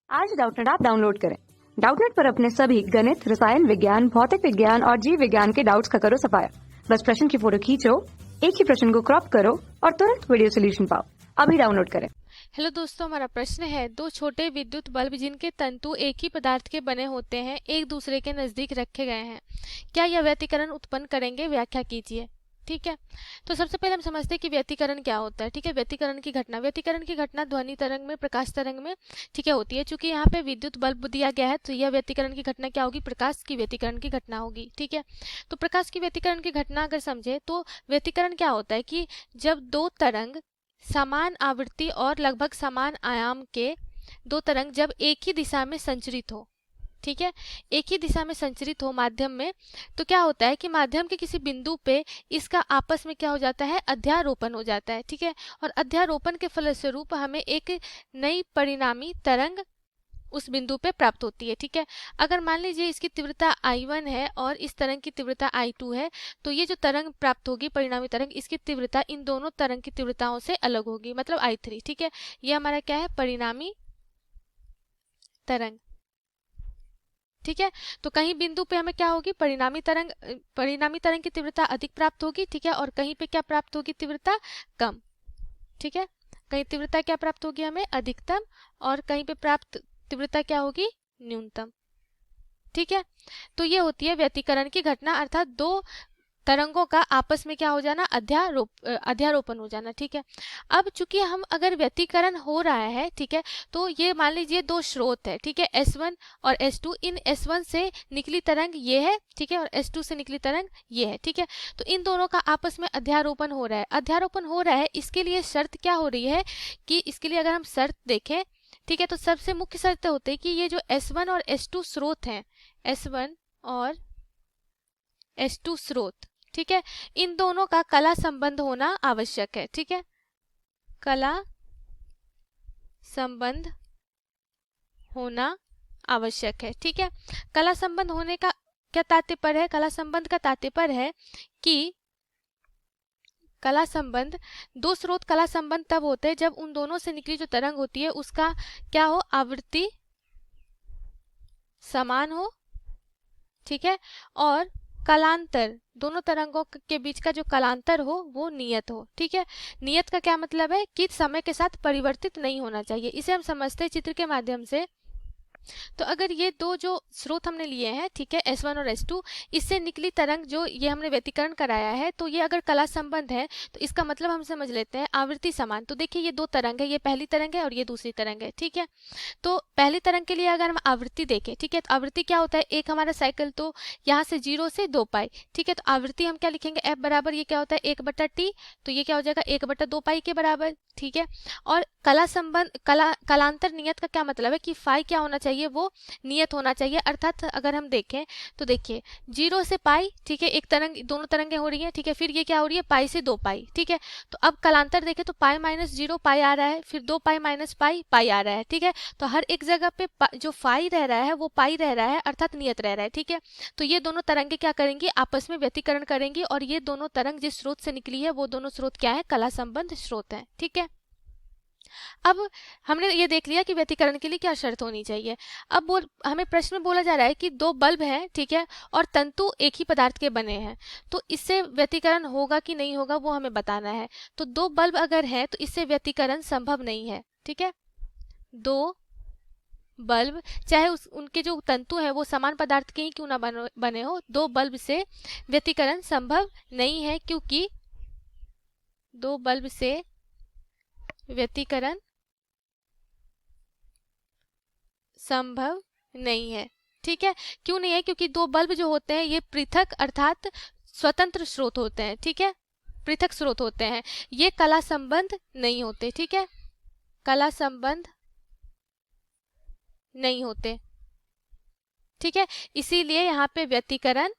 आज Doubtnut app download करें। Doubtnut पर अपने सभी गणित, रसायन विज्ञान, भौतिक विज्ञान और जीव विज्ञान के डाउट्स का करो सफाया। बस प्रश्न की फोटो खींचो, एक ही प्रश्न को क्रॉप करो और तुरंत वीडियो सोल्यूशन पाओ। अभी डाउनलोड करें। हेलो दोस्तों, हमारा प्रश्न है, दो छोटे विद्युत बल्ब जिनके तंतु एक ही पदार्थ के बने होते हैं एक दूसरे के नजदीक रखे गए हैं, क्या यह व्यतिकरण उत्पन्न करेंगे? व्याख्या कीजिए। ठीक है, तो सबसे पहले हम समझते हैं कि व्यतिकरण क्या होता है। ठीक है, व्यतिकरण की घटना ध्वनि तरंग में, प्रकाश तरंग में ठीक है होती है। चूंकि यहाँ पे विद्युत बल्ब दिया गया है तो यह व्यतिकरण की घटना क्या होगी? प्रकाश की व्यतिकरण की घटना होगी। ठीक है, तो प्रकाश की व्यतिकरण की घटना अगर समझे तो व्यतिकरण क्या होता है कि जब दो तरंग समान आवृत्ति और लगभग समान आयाम के दो तरंग जब एक ही दिशा में संचरित हो, ठीक है, एक ही दिशा में संचरित हो माध्यम में, तो क्या होता है कि माध्यम के किसी बिंदु पे इसका आपस में क्या हो जाता है? अध्यारोपण हो जाता है। ठीक है, और अध्यारोपण के फलस्वरूप हमें एक नई परिणामी तरंग उस बिंदु पे प्राप्त होती है। ठीक है, अगर मान लीजिए इसकी तीव्रता I1 है और इस तरंग की तीव्रता I2 है, तो ये जो तरंग प्राप्त होगी, परिणामी तरंग, इसकी तीव्रता इन दोनों तरंग की तीव्रताओं से अलग होगी, मतलब I3। ठीक है, ये हमारा क्या है? परिणामी तरंग। ठीक है, तो कहीं बिंदु पे हमें क्या होगी? परिणामी तरंग की तीव्रता अधिक प्राप्त होगी। ठीक है, और कहीं पे क्या प्राप्त होगी? तीव्रता कम। ठीक है, कहीं तीव्रता क्या प्राप्त होगी हमें? अधिकतम, और कहीं पे प्राप्त तीव्रता क्या होगी? न्यूनतम। ठीक है, तो ये होती है व्यतिकरण की घटना, अर्थात दो तरंगों का आपस में क्या हो जाना? अध्यारोपण हो जाना। ठीक है, अब चूंकि हम अगर व्यतिकरण हो रहा है, ठीक है, तो ये मान लीजिए दो स्रोत है, ठीक है, S1 और S2। इन S1 से निकली तरंग ये है, ठीक है, और S2 से निकली तरंग ये है। ठीक है, तो इन दोनों का आपस में अध्यारोपण हो रहा है। अध्यारोपण हो रहा है, इसके लिए शर्त क्या हो रही है कि इसके लिए अगर हम शर्त देखें, ठीक है, तो सबसे मुख्य शर्त होती है कि ये जो S1 और S2 स्रोत हैं, S1 और S2 स्रोत, ठीक है, इन दोनों का कला संबंध होना आवश्यक है। ठीक है, कला संबंध होना आवश्यक है। ठीक है, कला संबंध होने का क्या तात्पर्य है? कला संबंध का तात्पर्य है कि कला संबंध, दो स्रोत कला संबंध तब होते हैं जब उन दोनों से निकली जो तरंग होती है उसका क्या हो? आवृत्ति समान हो। ठीक है, और कलांतर, दोनों तरंगों के बीच का जो कलांतर हो वो नियत हो। ठीक है, नियत का क्या मतलब है? कि समय के साथ परिवर्तित नहीं होना चाहिए। इसे हम समझते हैं चित्र के माध्यम से। तो अगर ये दो जो स्रोत हमने लिए हैं, ठीक है, S1 और S2, इससे निकली तरंग जो ये हमने व्यतिकरण कराया है, तो ये अगर कला संबंध है तो इसका मतलब हम समझ लेते हैं आवृत्ति समान। तो देखिए ये दो तरंग है, ये पहली तरंग है और ये दूसरी तरंग है। ठीक है, तो पहली तरंग के लिए अगर हम आवृत्ति देखें, ठीक है, तो आवृत्ति क्या होता है? एक हमारा साइकिल तो यहाँ से 0 से 2 पाई। ठीक है, तो आवृत्ति हम क्या लिखेंगे? F बराबर ये क्या होता है? 1/T, तो ये क्या हो जाएगा? 1/2 पाई के बराबर। ठीक है, और कला संबंध, कलांतर नियत का क्या मतलब है? कि फाई क्या होना चाहिए? वो नियत होना चाहिए। अर्थात अगर हम देखें तो देखिए 0 से पाई, ठीक है, एक तरंग, दोनों तरंगें हो रही हैं। ठीक है, फिर ये क्या हो रही है? पाई से 2 पाई। ठीक है, तो अब कलांतर देखें तो पाई माइनस 0 पाई आ रहा है, फिर 2 पाई माइनस पाई पाई आ रहा है। ठीक है, तो हर एक जगह पे जो फाई रह रहा है वो पाई रह रहा है, अर्थात नियत रह रहा है। ठीक है, तो ये दोनों तरंगें क्या करेंगी? आपस में व्यतिकरण करेंगी, और ये दोनों तरंग जिस स्रोत से निकली है वो दोनों स्रोत क्या है? कला संबंध स्रोत है। ठीक है, अब हमने ये देख लिया कि व्यतिकरण के लिए क्या शर्त होनी चाहिए। अब हमें प्रश्न में बोला जा रहा है कि दो बल्ब हैं, ठीक है, और तंतु एक ही पदार्थ के बने हैं, तो इससे व्यतिकरण होगा कि नहीं होगा वो हमें बताना है। तो दो बल्ब अगर हैं तो इससे व्यतिकरण संभव नहीं है। ठीक है, दो बल्ब, चाहे उनके जो तंतु है वो समान पदार्थ के ही क्यों ना बने हो, दो बल्ब से व्यतिकरण संभव नहीं है, क्योंकि दो बल्ब से व्यतिकरण संभव नहीं है। ठीक है, क्यों नहीं है? क्योंकि दो बल्ब जो होते हैं ये पृथक अर्थात स्वतंत्र स्रोत होते हैं। ठीक है, पृथक स्रोत होते हैं, ये कला संबंध नहीं होते। ठीक है, कला संबंध नहीं होते। ठीक है, इसीलिए यहाँ पे व्यतिकरण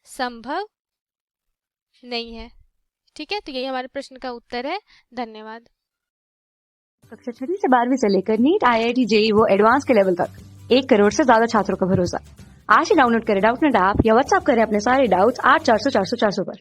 संभव नहीं है। ठीक है, तो यही हमारे प्रश्न का उत्तर है। धन्यवाद। कक्षा 6 से 12वीं से लेकर नीट, IIT, JEE वो एडवांस के लेवल तक 1 करोड़ से ज्यादा छात्रों का भरोसा। आज ही डाउनलोड करें डाउटनेट ऐप या व्हाट्सएप करें अपने सारे डाउट्स 8400 400 400 पर।